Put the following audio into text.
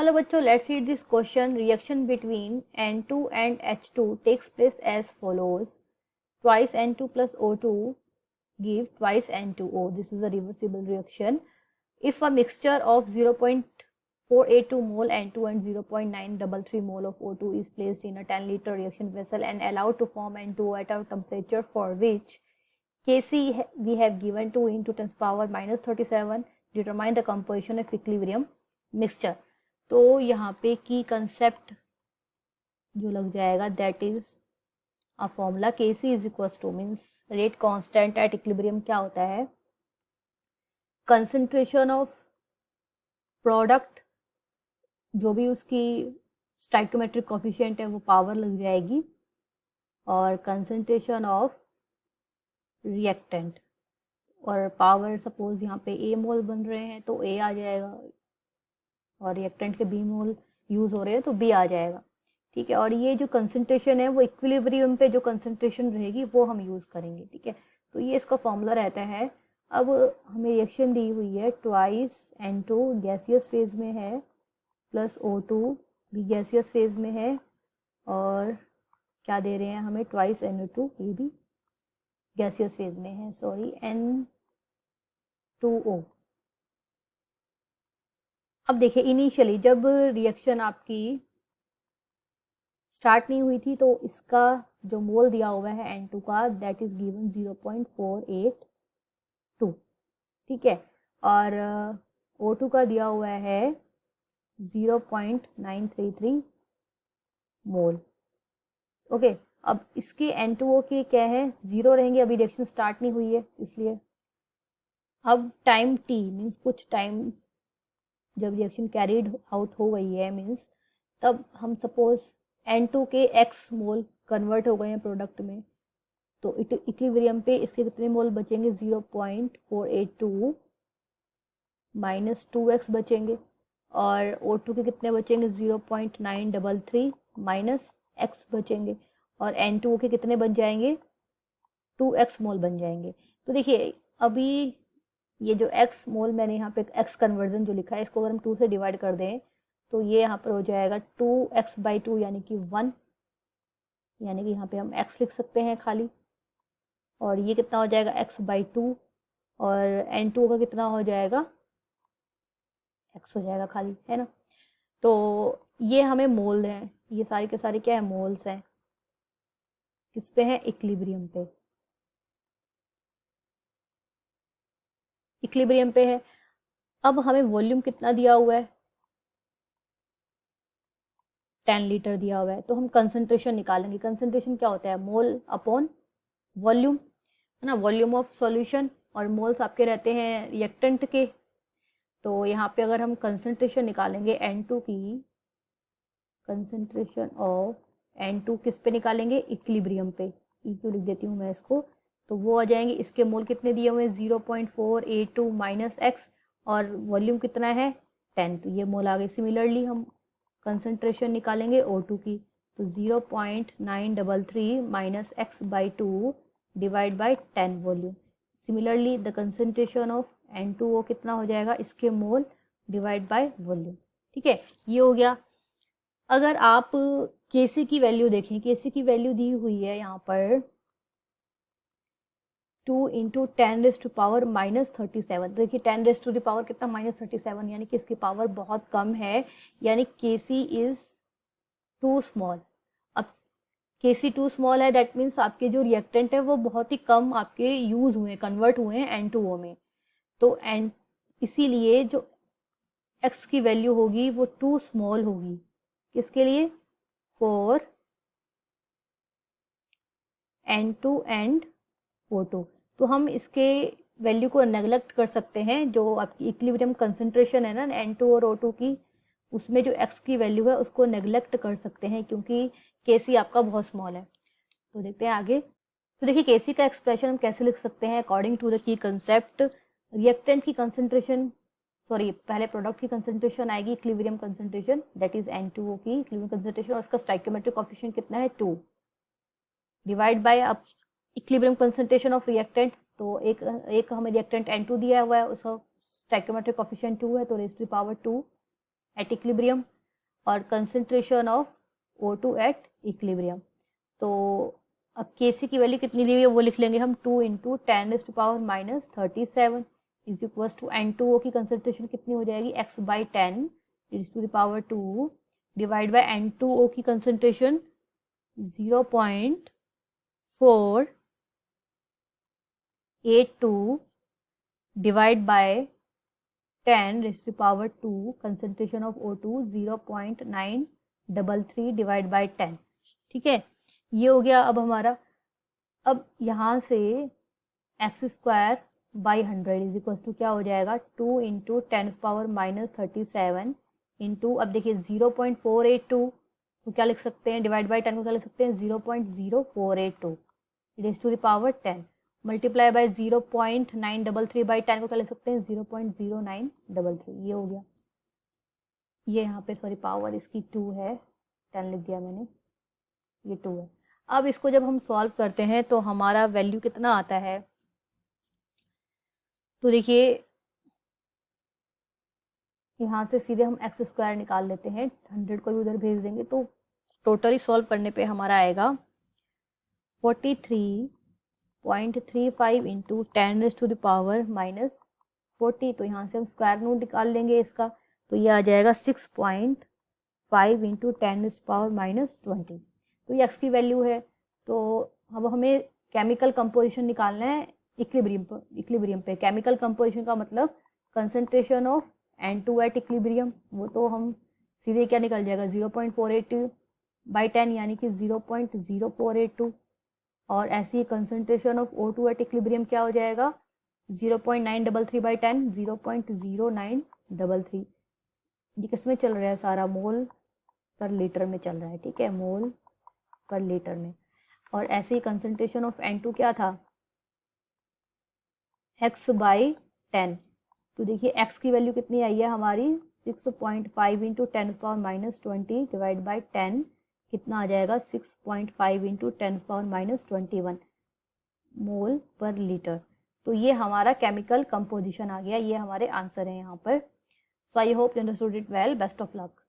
Hello बच्चों, let's read this question. Reaction between N2 and H2 takes place as follows. Twice N2 plus O2 give twice N2O. This is a reversible reaction. If a mixture of 0.482 mole N2 and 0.933 mole of O2 is placed in a 10-liter reaction vessel and allowed to form N2O at a temperature for which Kc we have given 2 into 10 power minus 37, determine the composition of equilibrium mixture. तो यहाँ पे की concept जो लग जाएगा that is a formula Kc is equal two means rate constant eight equilibrium क्या होता है, कंसंट्रेशन ऑफ प्रोडक्ट जो भी उसकी स्टाइकोमेट्रिक कोफिशिएंट है वो पावर लग जाएगी, और कंसंट्रेशन ऑफ रिएक्टेंट और पावर सपोज यहाँ पे A मोल बन रहे हैं तो A आ जाएगा, और रिएक्टेंट के B मोल यूज हो रहे हैं तो B आ जाएगा। ठीक है, और ये जो कंसंट्रेशन है वो इक्विलिब्रियम पे जो कंसंट्रेशन रहेगी वो हम यूज करेंगे। ठीक है, तो ये इसका फॉर्मूला रहता है। अब हमें रिएक्शन दी हुई है ट्वाइस N2 गैसियस फेज में है प्लस O2 भी गैसियस फेज में है, और क्या दे रहे हैं हमें ट्वाइस NO2 ये भी गैसियस फेज में है, सॉरी N2O। अब देखिए इनिशियली जब रिएक्शन आपकी स्टार्ट नहीं हुई थी तो इसका जो मोल दिया हुआ है N2 का दैट इज गिवन 0.482। ठीक है, और O2 का दिया हुआ है 0.933 मोल। ओके, अब इसके N2O के क्या है, 0 रहेंगे, अभी रिएक्शन स्टार्ट नहीं हुई है इसलिए। अब टाइम t मीन्स कुछ टाइम जब रिएक्शन कैरीड आउट हो गई है मीन्स तब हम सपोज N2 के x मोल कन्वर्ट हो गए हैं प्रोडक्ट में, तो इक्विलिब्रियम पे इसके कितने मोल बचेंगे, 0.482 माइनस 2x बचेंगे, और O2 के कितने बचेंगे 0.933 माइनस x बचेंगे, और N2O के कितने बन जाएंगे 2x मोल बन जाएंगे। तो देखिए अभी ये जो x मोल मैंने यहाँ पे x कन्वर्जन जो लिखा है इसको अगर हम 2 से डिवाइड कर दें तो ये यहाँ पर हो जाएगा 2x/2 यानी कि 1, यानी कि यहाँ पे हम x लिख सकते हैं खाली, और ये कितना हो जाएगा x/2, और N2 का कितना हो जाएगा x हो जाएगा खाली, है ना। तो ये हमें मोल हैं, ये सारे के सारे क्या है मोल्स हैं, किस पे है इक्विलिब्रियम पे, इक्विलिब्रियम पे है। अब हमें वॉल्यूम कितना दिया हुआ है 10 लीटर दिया हुआ है, तो हम कंसंट्रेशन निकालेंगे। कंसंट्रेशन क्या होता है, मोल अपॉन वॉल्यूम, है ना, वॉल्यूम ऑफ सॉल्यूशन, और मोल्स आपके रहते हैं रिएक्टेंट के। तो यहाँ पे अगर हम कंसंट्रेशन निकालेंगे N2 की, कंसंट्रेशन ऑफ N2 किस पे निकालेंगे, इक्विलिब्रियम पे, ई क्यों लिख देती हूँ मैं इसको, तो वो आ जाएंगे, इसके मोल कितने दिए हुए हैं 0.482 माइनस एक्स, और वॉल्यूम कितना है 10, तो ये मोल आ गए। सिमिलरली हम कंसंट्रेशन निकालेंगे O2 की, तो 0.933 minus x/2 divide by 10 volume. Similarly the concentration of N2O कितना हो जाएगा, इसके मोल डिवाइड बाय वॉल्यूम। ठीक है, ये हो गया। अगर आप Kc की वैल्यू देखें, Kc की वैल्यू दी हुई है यहाँ पर 2 इंटू 10⁻⁻37। तो देखिए 10⁻⁻ कितना -37, यानी कि इसकी पावर बहुत कम है, यानी Kc इज टू स्मॉल। अब Kc टू स्मॉल है दैट मीन्स आपके जो रिएक्टेंट है वो बहुत ही कम आपके यूज हुए, कन्वर्ट हुए हैं N2O में, तो इसीलिए जो x की वैल्यू होगी वो टू स्मॉल होगी, किसके लिए, फॉर N2 एंड O2। तो हम इसके वैल्यू को नेग्लेक्ट कर सकते हैं, जो आपकी इक्विलिब्रियम कंसंट्रेशन है ना N2 और O2 की, उसमें जो x की वैल्यू है उसको नेग्लेक्ट कर सकते हैं क्योंकि Kc आपका बहुत स्मॉल है। तो देखते हैं आगे। तो देखिए Kc का एक्सप्रेशन हम कैसे लिख सकते हैं, अकॉर्डिंग टू द की कंसेप्ट, रिएक्टेंट की कंसंट्रेशन, सॉरी पहले प्रोडक्ट की कंसंट्रेशन आएगी equilibrium concentration that is N2O की इक्विलिब्रियम कंसंट्रेशन, और उसका स्टाइकोमेट्रिक कोएफिशिएंट कितना है 2, डिवाइड बाय अब इक्विलिब्रियम कंसंट्रेशन ऑफ रिएक्टेंट, तो एक हमें रिएक्टेंट N2 दिया हुआ है, उसका स्टाइकोमेट्रिक कोएफिशिएंट 2 है, तो raise to the power 2 at equilibrium, और concentration of O2 at equilibrium. तो अब Kc की वैल्यू कितनी ली हुई है वो लिख लेंगे हम 2 × 10⁻⁻37 इज इक्वल्स टू N2O की कंसंट्रेशन कितनी हो जाएगी x/10⁻², डिवाइड बाय N2O की concentration 0.482 divide by 10⁻², concentration of O2 0.933 divide by 10। ठीक है, ये हो गया अब हमारा। अब यहाँ से x²/100 इज इक्वल टू क्या हो जाएगा 2 × 10⁻⁻37 इंटू, अब देखिए 0.482 तो क्या लिख सकते हैं, डिवाइड बाय 10 को क्या लिख सकते हैं 0.0482 raise to the power 10 multiply by 0.933 by 10 को क्या लिख सकते हैं 0.0933। ये हो गया, ये यहाँ पे सॉरी पावर इसकी 2 है, 10 लिख दिया मैंने, ये 2 है। अब इसको जब हम सॉल्व करते हैं तो हमारा वैल्यू कितना आता है, तो देखिए यहाँ से सीधे हम x² निकाल लेते हैं, 100 को भी उधर भेज देंगे तो टोटली सॉल्व करने पे हमारा आएगा 43.35 इंटू 10⁻⁻40। तो यहाँ से हम स्क्वायर रूट निकाल लेंगे इसका, तो ये आ जाएगा 6.5 इंटू 10⁻⁻20। तो ये x की वैल्यू है। तो अब हमें केमिकल कंपोजिशन निकालना है इक्विलिब्रियम पे। केमिकल कंपोजिशन का मतलब concentration of N2 at equilibrium, वो तो हम सीधे क्या निकल जाएगा 0.482 बाई 10 यानी कि 0.0482, और ऐसे ही concentration of O2 at equilibrium क्या हो जाएगा 0.933 बाई 10 0.0933। ये किस में चल रहा है सारा, मोल पर लीटर में चल रहा है, ठीक है, मोल पर लीटर में। और ऐसे ही कंसंट्रेशन ऑफ N2 क्या था x/10। तो देखिए x की वैल्यू कितनी आई है हमारी 6.5 इंटू 10⁻⁻20 डिवाइड बाई 10 कितना आ जाएगा 6.5 इंटू 10⁻⁻21 मोल पर लीटर। तो ये हमारा केमिकल कंपोजिशन आ गया, ये हमारे आंसर है यहाँ पर। So I hope you understood it well, best of luck.